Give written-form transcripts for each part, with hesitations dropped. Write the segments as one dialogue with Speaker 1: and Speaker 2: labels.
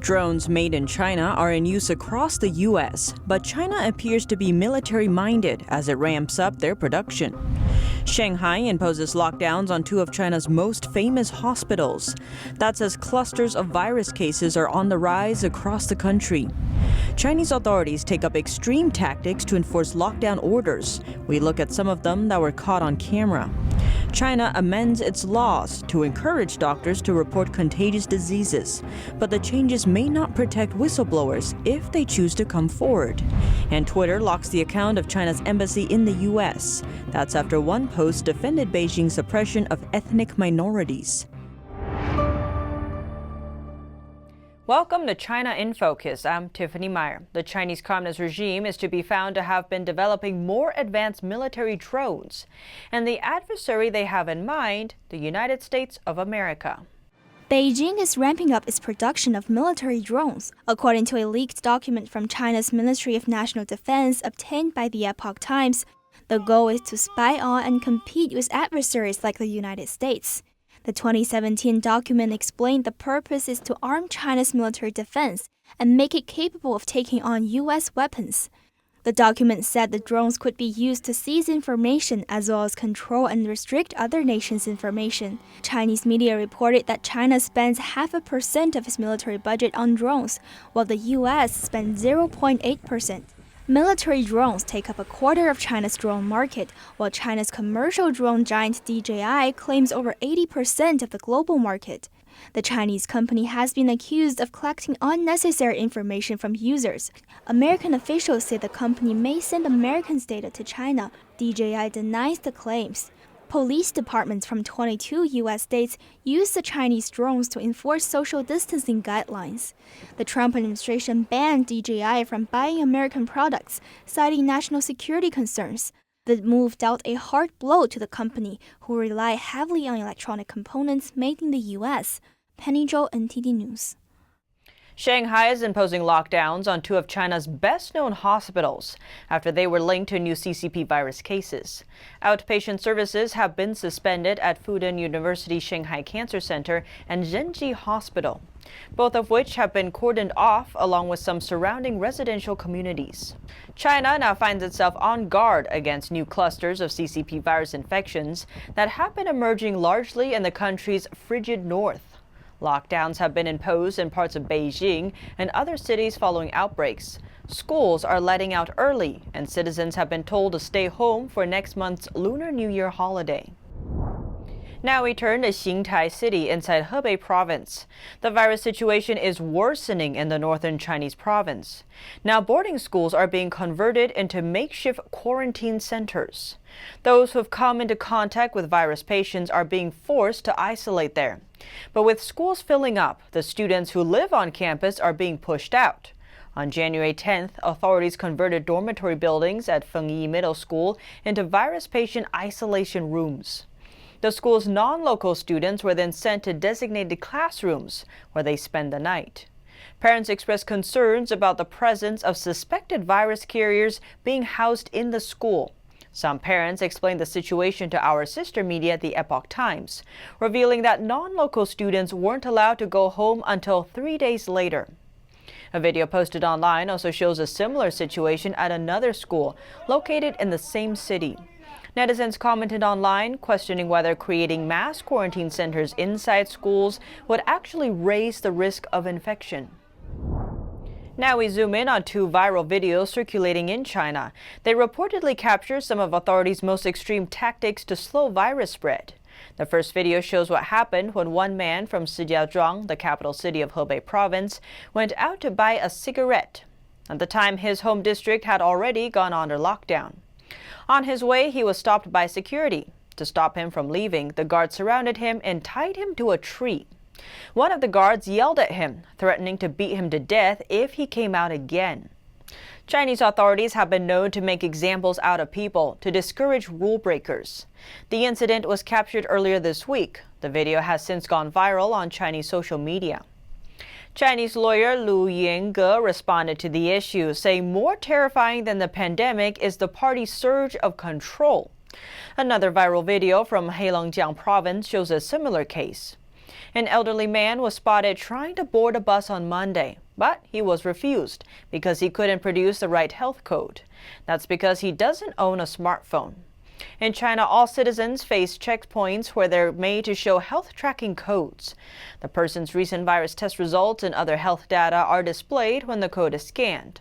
Speaker 1: Drones made in China are in use across the U.S., but China appears to be military-minded as it ramps up their production. Shanghai imposes lockdowns on two of China's most famous hospitals. That's as clusters of virus cases are on the rise across the country. Chinese authorities take up extreme tactics to enforce lockdown orders. We look at some of them that were caught on camera. China amends its laws to encourage doctors to report contagious diseases, but the changes may not protect whistleblowers if they choose to come forward. And Twitter locks the account of China's embassy in the U.S. That's after one post defended Beijing's suppression of ethnic minorities. Welcome to China in Focus. I'm Tiffany Meyer. The Chinese Communist regime is to be found to have been developing more advanced military drones. And the adversary they have in mind, the United States of America.
Speaker 2: Beijing is ramping up its production of military drones, according to a leaked document from China's Ministry of National Defense obtained by the Epoch Times. The goal is to spy on and compete with adversaries like the United States. The 2017 document explained the purpose is to arm China's military defense and make it capable of taking on U.S. weapons. The document said the drones could be used to seize information as well as control and restrict other nations' information. Chinese media reported that China spends 0.5% of its military budget on drones, while the U.S. spends 0.8%. Military drones take up a quarter of China's drone market, while China's commercial drone giant DJI claims over 80% of the global market. The Chinese company has been accused of collecting unnecessary information from users. American officials say the company may send Americans' data to China. DJI denies the claims. Police departments from 22 U.S. states use the Chinese drones to enforce social distancing guidelines. The Trump administration banned DJI from buying American products, citing national security concerns. The move dealt a hard blow to the company, who rely heavily on electronic components made in the U.S. Penny Zhou, NTD News.
Speaker 1: Shanghai is imposing lockdowns on two of China's best-known hospitals after they were linked to new CCP virus cases. Outpatient services have been suspended at Fudan University Shanghai Cancer Center and Zhenji Hospital, both of which have been cordoned off along with some surrounding residential communities. China now finds itself on guard against new clusters of CCP virus infections that have been emerging largely in the country's frigid north. Lockdowns have been imposed in parts of Beijing and other cities following outbreaks. Schools are letting out early, and citizens have been told to stay home for next month's Lunar New Year holiday. Now we turn to Shanghai City inside Hebei province. The virus situation is worsening in the northern Chinese province. Now boarding schools are being converted into makeshift quarantine centers. Those who have come into contact with virus patients are being forced to isolate there. But with schools filling up, the students who live on campus are being pushed out. On January 10th, authorities converted dormitory buildings at Fengyi Middle School into virus patient isolation rooms. The school's non-local students were then sent to designated classrooms where they spend the night. Parents expressed concerns about the presence of suspected virus carriers being housed in the school. Some parents explained the situation to our sister media, the Epoch Times, revealing that non-local students weren't allowed to go home until 3 days later. A video posted online also shows a similar situation at another school located in the same city. Netizens commented online, questioning whether creating mass quarantine centers inside schools would actually raise the risk of infection. Now we zoom in on two viral videos circulating in China. They reportedly capture some of authorities' most extreme tactics to slow virus spread. The first video shows what happened when one man from Shijiazhuang, the capital city of Hebei province, went out to buy a cigarette. At the time, his home district had already gone under lockdown. On his way, he was stopped by security. To stop him from leaving, the guards surrounded him and tied him to a tree. One of the guards yelled at him, threatening to beat him to death if he came out again. Chinese authorities have been known to make examples out of people to discourage rule breakers. The incident was captured earlier this week. The video has since gone viral on Chinese social media. Chinese lawyer Lu Yenge responded to the issue, saying more terrifying than the pandemic is the party's surge of control. Another viral video from Heilongjiang province shows a similar case. An elderly man was spotted trying to board a bus on Monday, but he was refused because he couldn't produce the right health code. That's because he doesn't own a smartphone. In China, all citizens face checkpoints where they're made to show health tracking codes. The person's recent virus test results and other health data are displayed when the code is scanned.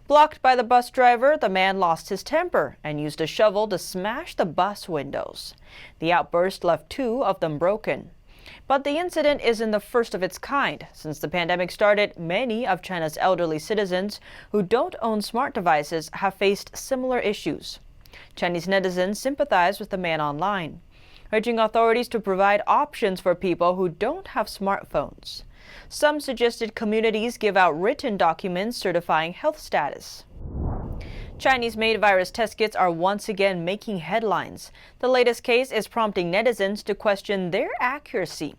Speaker 1: Blocked by the bus driver, the man lost his temper and used a shovel to smash the bus windows. The outburst left 2 of them broken. But the incident isn't the first of its kind. Since the pandemic started, many of China's elderly citizens who don't own smart devices have faced similar issues. Chinese netizens sympathize with the man online, urging authorities to provide options for people who don't have smartphones. Some suggested communities give out written documents certifying health status. Chinese-made virus test kits are once again making headlines. The latest case is prompting netizens to question their accuracy.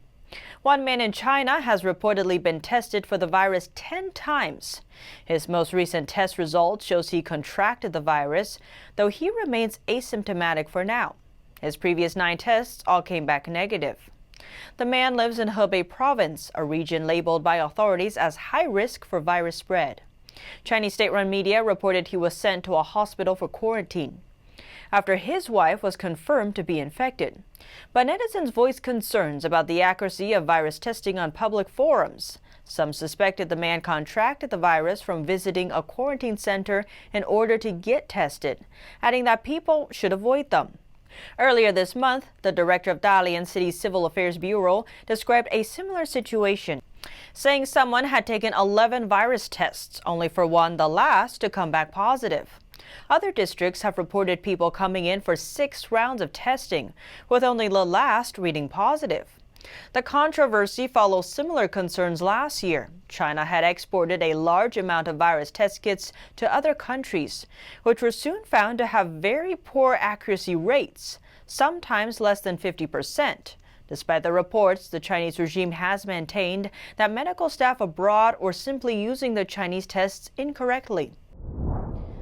Speaker 1: One man in China has reportedly been tested for the virus 10 times. His most recent test result shows he contracted the virus, though he remains asymptomatic for now. His previous 9 tests all came back negative. The man lives in Hebei province, a region labeled by authorities as high risk for virus spread. Chinese state-run media reported he was sent to a hospital for quarantine after his wife was confirmed to be infected. But netizens voiced concerns about the accuracy of virus testing on public forums. Some suspected the man contracted the virus from visiting a quarantine center in order to get tested, adding that people should avoid them. Earlier this month, the director of Dalian City's Civil Affairs Bureau described a similar situation, saying someone had taken 11 virus tests, only for one, the last, to come back positive. Other districts have reported people coming in for 6 rounds of testing, with only the last reading positive. The controversy follows similar concerns last year. China had exported a large amount of virus test kits to other countries, which were soon found to have very poor accuracy rates, sometimes less than 50%. Despite the reports, the Chinese regime has maintained that medical staff abroad were simply using the Chinese tests incorrectly.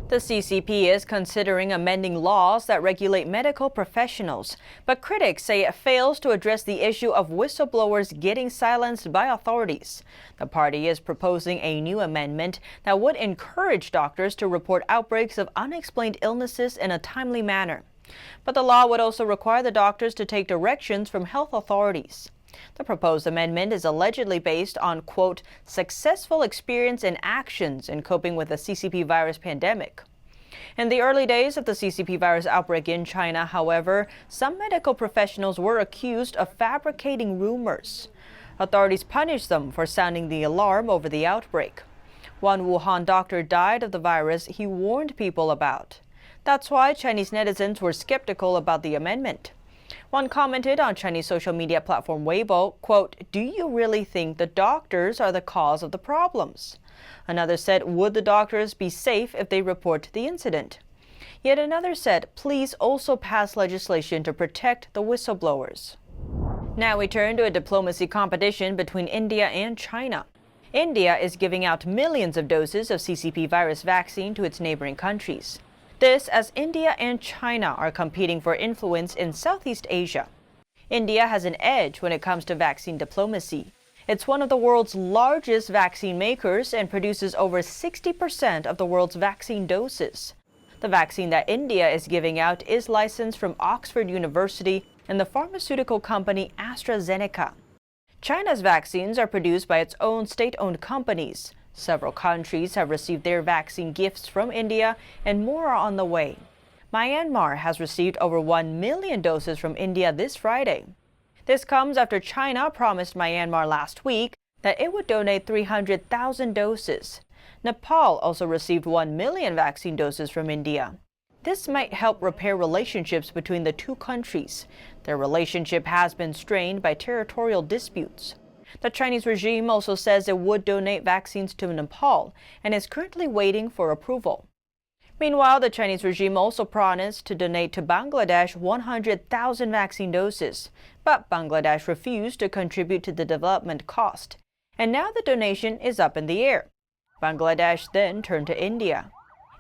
Speaker 1: The CCP is considering amending laws that regulate medical professionals, but critics say it fails to address the issue of whistleblowers getting silenced by authorities. The party is proposing a new amendment that would encourage doctors to report outbreaks of unexplained illnesses in a timely manner. But the law would also require the doctors to take directions from health authorities. The proposed amendment is allegedly based on, quote, successful experience and actions in coping with the CCP virus pandemic. In the early days of the CCP virus outbreak in China, however, some medical professionals were accused of fabricating rumors. Authorities punished them for sounding the alarm over the outbreak. One Wuhan doctor died of the virus he warned people about. That's why Chinese netizens were skeptical about the amendment. One commented on Chinese social media platform Weibo, quote, do you really think the doctors are the cause of the problems? Another said, would the doctors be safe if they report the incident? Yet another said, please also pass legislation to protect the whistleblowers. Now we turn to a diplomacy competition between India and China. India is giving out millions of doses of CCP virus vaccine to its neighboring countries. This as India and China are competing for influence in Southeast Asia. India has an edge when it comes to vaccine diplomacy. It's one of the world's largest vaccine makers and produces over 60% of the world's vaccine doses. The vaccine that India is giving out is licensed from Oxford University and the pharmaceutical company AstraZeneca. China's vaccines are produced by its own state-owned companies. Several countries have received their vaccine gifts from India, and more are on the way. Myanmar has received over 1 million doses from India this Friday. This comes after China promised Myanmar last week that it would donate 300,000 doses. Nepal also received 1 million vaccine doses from India. This might help repair relationships between the two countries. Their relationship has been strained by territorial disputes. The Chinese regime also says it would donate vaccines to Nepal and is currently waiting for approval. Meanwhile, the Chinese regime also promised to donate to Bangladesh 100,000 vaccine doses, but Bangladesh refused to contribute to the development cost. And now the donation is up in the air. Bangladesh then turned to India.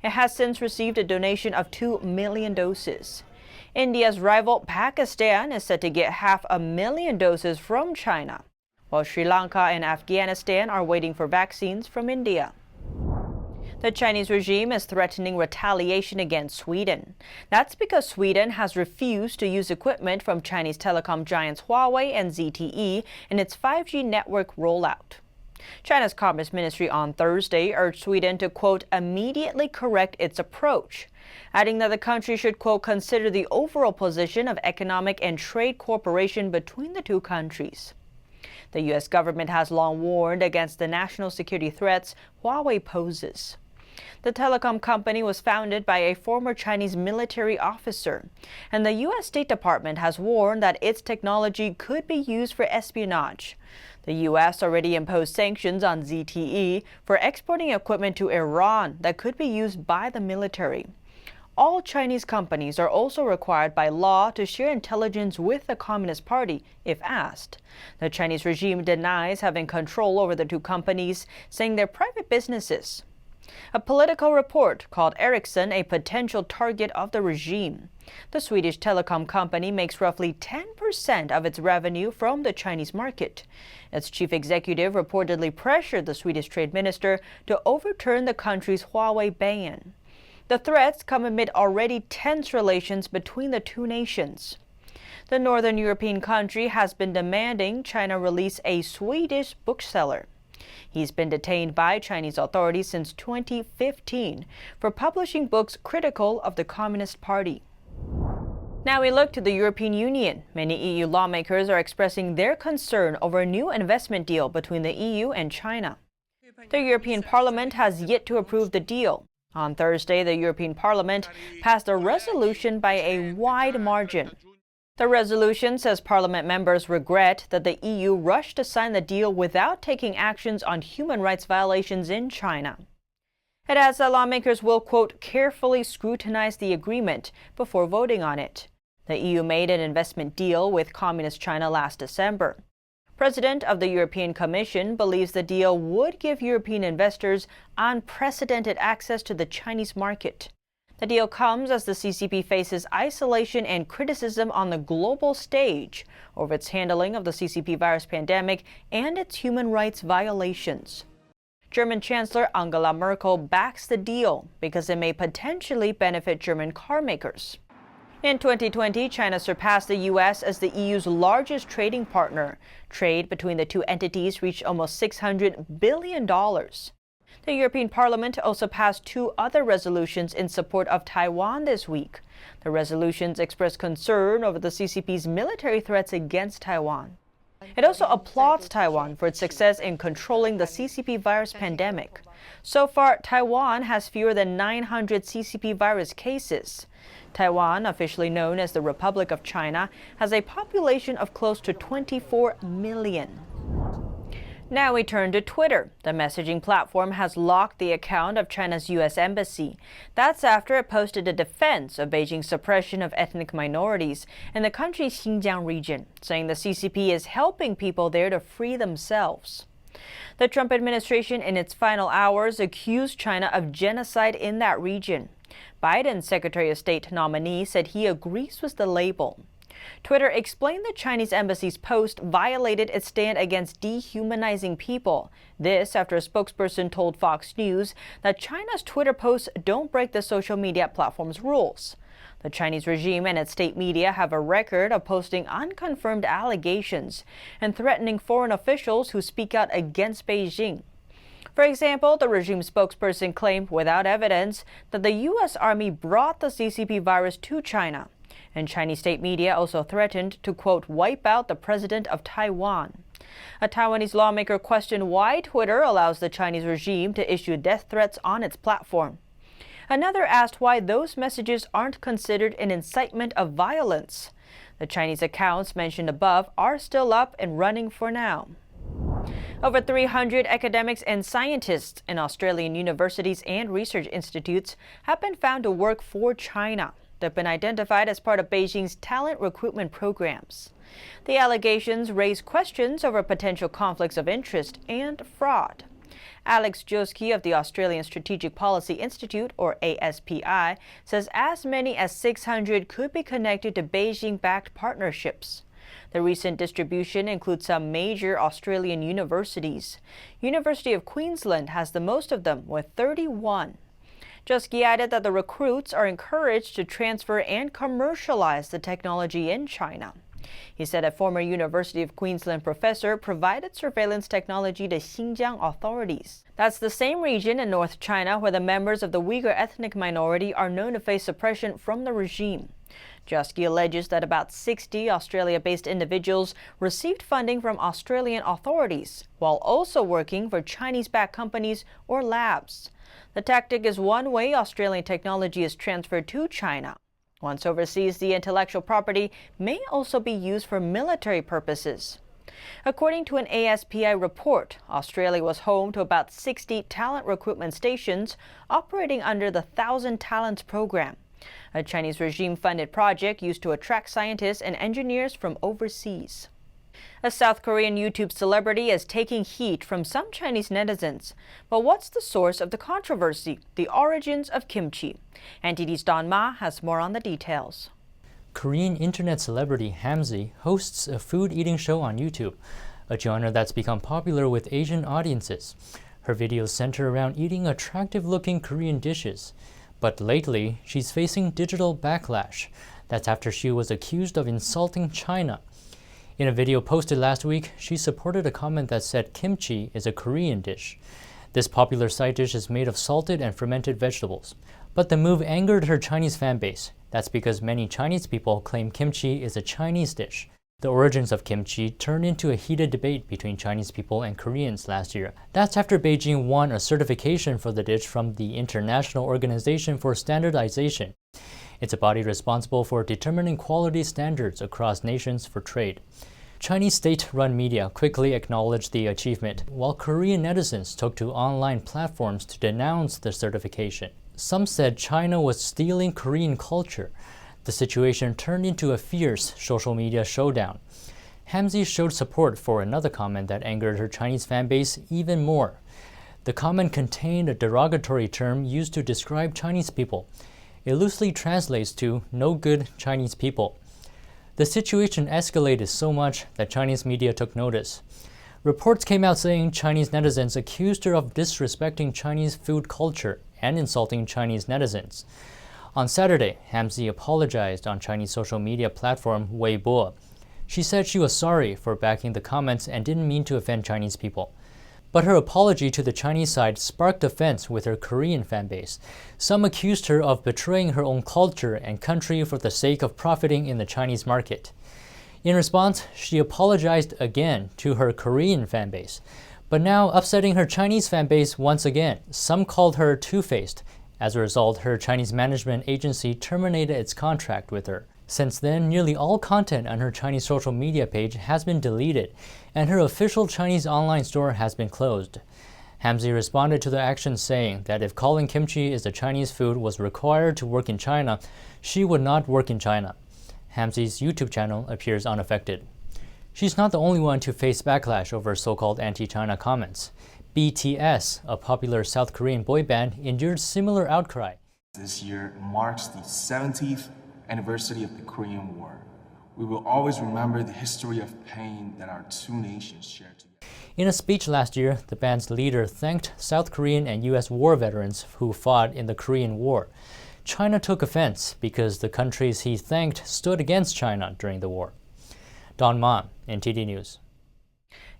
Speaker 1: It has since received a donation of 2 million doses. India's rival Pakistan is set to get 500,000 doses from China. while Sri Lanka and Afghanistan are waiting for vaccines from India. The Chinese regime is threatening retaliation against Sweden. That's because Sweden has refused to use equipment from Chinese telecom giants Huawei and ZTE in its 5G network rollout. China's Commerce Ministry on Thursday urged Sweden to, quote, immediately correct its approach, adding that the country should, quote, consider the overall position of economic and trade cooperation between the two countries. The U.S. government has long warned against the national security threats Huawei poses. The telecom company was founded by a former Chinese military officer, and the U.S. State Department has warned that its technology could be used for espionage. The U.S. already imposed sanctions on ZTE for exporting equipment to Iran that could be used by the military. All Chinese companies are also required by law to share intelligence with the Communist Party if asked. The Chinese regime denies having control over the two companies, saying they're private businesses. A Political report called Ericsson a potential target of the regime. The Swedish telecom company makes roughly 10% of its revenue from the Chinese market. Its chief executive reportedly pressured the Swedish trade minister to overturn the country's Huawei ban. The threats come amid already tense relations between the two nations. The northern European country has been demanding China release a Swedish bookseller. He's been detained by Chinese authorities since 2015 for publishing books critical of the Communist Party. Now we look to the European Union. Many EU lawmakers are expressing their concern over a new investment deal between the EU and China. The European Parliament has yet to approve the deal. On Thursday, the European Parliament passed a resolution by a wide margin. The resolution says Parliament members regret that the EU rushed to sign the deal without taking actions on human rights violations in China. It adds that lawmakers will, quote, carefully scrutinize the agreement before voting on it. The EU made an investment deal with Communist China last December. President of the European Commission believes the deal would give European investors unprecedented access to the Chinese market. The deal comes as the CCP faces isolation and criticism on the global stage over its handling of the CCP virus pandemic and its human rights violations. German Chancellor Angela Merkel backs the deal because it may potentially benefit German car makers. In 2020, China surpassed the U.S. as the EU's largest trading partner. Trade between the two entities reached almost $600 billion. The European Parliament also passed two other resolutions in support of Taiwan this week. The resolutions express concern over the CCP's military threats against Taiwan. It also applauds Taiwan for its success in controlling the CCP virus pandemic. So far, Taiwan has fewer than 900 CCP virus cases. Taiwan, officially known as the Republic of China, has a population of close to 24 million. Now we turn to Twitter. The messaging platform has locked the account of China's U.S. embassy. That's after it posted a defense of Beijing's suppression of ethnic minorities in the country's Xinjiang region, saying the CCP is helping people there to free themselves. The Trump administration in its final hours accused China of genocide in that region. Biden's Secretary of State nominee said he agrees with the label. Twitter explained the Chinese embassy's post violated its stand against dehumanizing people. This after a spokesperson told Fox News that China's Twitter posts don't break the social media platform's rules. The Chinese regime and its state media have a record of posting unconfirmed allegations and threatening foreign officials who speak out against Beijing. For example, the regime spokesperson claimed without evidence that the U.S. Army brought the CCP virus to China. And Chinese state media also threatened to, quote, wipe out the president of Taiwan. A Taiwanese lawmaker questioned why Twitter allows the Chinese regime to issue death threats on its platform. Another asked why those messages aren't considered an incitement of violence. The Chinese accounts mentioned above are still up and running for now. Over 300 academics and scientists in Australian universities and research institutes have been found to work for China. They've been identified as part of Beijing's talent recruitment programs. The allegations raise questions over potential conflicts of interest and fraud. Alex Joski of the Australian Strategic Policy Institute, or ASPI, says as many as 600 could be connected to Beijing-backed partnerships. The recent distribution includes some major Australian universities. University of Queensland has the most of them, with 31. Jusky added that the recruits are encouraged to transfer and commercialize the technology in China. He said a former University of Queensland professor provided surveillance technology to Xinjiang authorities. That's the same region in North China where the members of the Uyghur ethnic minority are known to face suppression from the regime. Jusky alleges that about 60 Australia-based individuals received funding from Australian authorities while also working for Chinese-backed companies or labs. The tactic is one way Australian technology is transferred to China. Once overseas, the intellectual property may also be used for military purposes. According to an ASPI report, Australia was home to about 60 talent recruitment stations operating under the 1,000 Talents program, a Chinese regime-funded project used to attract scientists and engineers from overseas. A South Korean YouTube celebrity is taking heat from some Chinese netizens. But what's the source of the controversy, the origins of kimchi? NTD's Don Ma has more on the details.
Speaker 3: Korean internet celebrity Hamzy hosts a food eating show on YouTube, a genre that's become popular with Asian audiences. Her videos center around eating attractive-looking Korean dishes. But lately, she's facing digital backlash. That's after she was accused of insulting China. In a video posted last week, she supported a comment that said kimchi is a Korean dish. This popular side dish is made of salted and fermented vegetables. But the move angered her Chinese fanbase. That's because many Chinese people claim kimchi is a Chinese dish. The origins of kimchi turned into a heated debate between Chinese people and Koreans last year. That's after Beijing won a certification for the dish from the International Organization for Standardization. It's a body responsible for determining quality standards across nations for trade. Chinese state-run media quickly acknowledged the achievement, while Korean netizens took to online platforms to denounce the certification. Some said China was stealing Korean culture. The situation turned into a fierce social media showdown. Hamzy showed support for another comment that angered her Chinese fanbase even more. The comment contained a derogatory term used to describe Chinese people. It loosely translates to "no good Chinese people." The situation escalated so much that Chinese media took notice. Reports came out saying Chinese netizens accused her of disrespecting Chinese food culture and insulting Chinese netizens. On Saturday, Hamzy apologized on Chinese social media platform Weibo. She said she was sorry for backing the comments and didn't mean to offend Chinese people. But her apology to the Chinese side sparked offense with her Korean fanbase. Some accused her of betraying her own culture and country for the sake of profiting in the Chinese market. In response, she apologized again to her Korean fanbase, but now upsetting her Chinese fanbase once again. Some called her two-faced. As a result, her Chinese management agency terminated its contract with her. Since then, nearly all content on her Chinese social media page has been deleted, and her official Chinese online store has been closed. Hamzy responded to the action saying that if calling kimchi is a Chinese food was required to work in China, she would not work in China. Hamzy's YouTube channel appears unaffected. She's not the only one to face backlash over so-called anti-China comments. BTS, a popular South Korean boy band, endured similar outcry.
Speaker 4: This year marks the 70th anniversary of the Korean War. We will always remember the history of pain that our two nations share together.
Speaker 3: In a speech last year, the band's leader thanked South Korean and U.S. war veterans who fought in the Korean War. China took offense because the countries he thanked stood against China during the war. Don Ma, NTD News.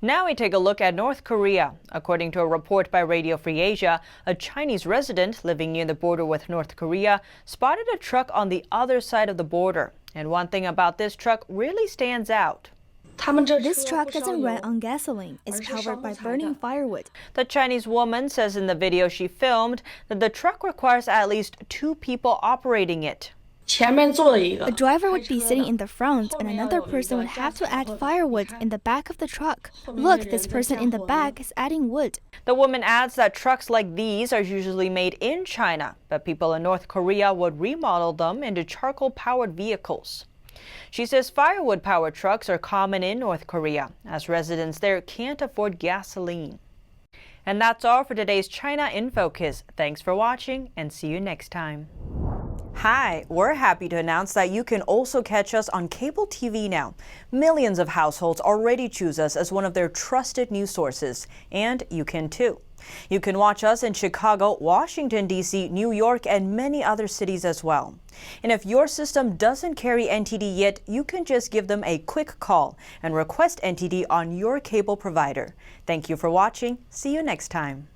Speaker 1: Now we take a look at North Korea. According to a report by Radio Free Asia, a Chinese resident living near the border with North Korea spotted a truck on the other side of the border. And one thing about this truck really stands out.
Speaker 2: This truck doesn't run on gasoline. It's powered by burning firewood.
Speaker 1: The Chinese woman says in the video she filmed that the truck requires at least 2 people operating it.
Speaker 2: A driver would be sitting in the front and another person would have to add firewood in the back of the truck. Look, this person in the back is adding wood.
Speaker 1: The woman adds that trucks like these are usually made in China, but people in North Korea would remodel them into charcoal-powered vehicles. She says firewood-powered trucks are common in North Korea, as residents there can't afford gasoline. And that's all for today's China in Focus. Thanks for watching and see you next time. Hi, we're happy to announce that you can also catch us on cable TV now. Millions of households already choose us as one of their trusted news sources, and you can too. You can watch us in Chicago, Washington, D.C., New York, and many other cities as well. And if your system doesn't carry NTD yet, you can just give them a quick call and request NTD on your cable provider. Thank you for watching. See you next time.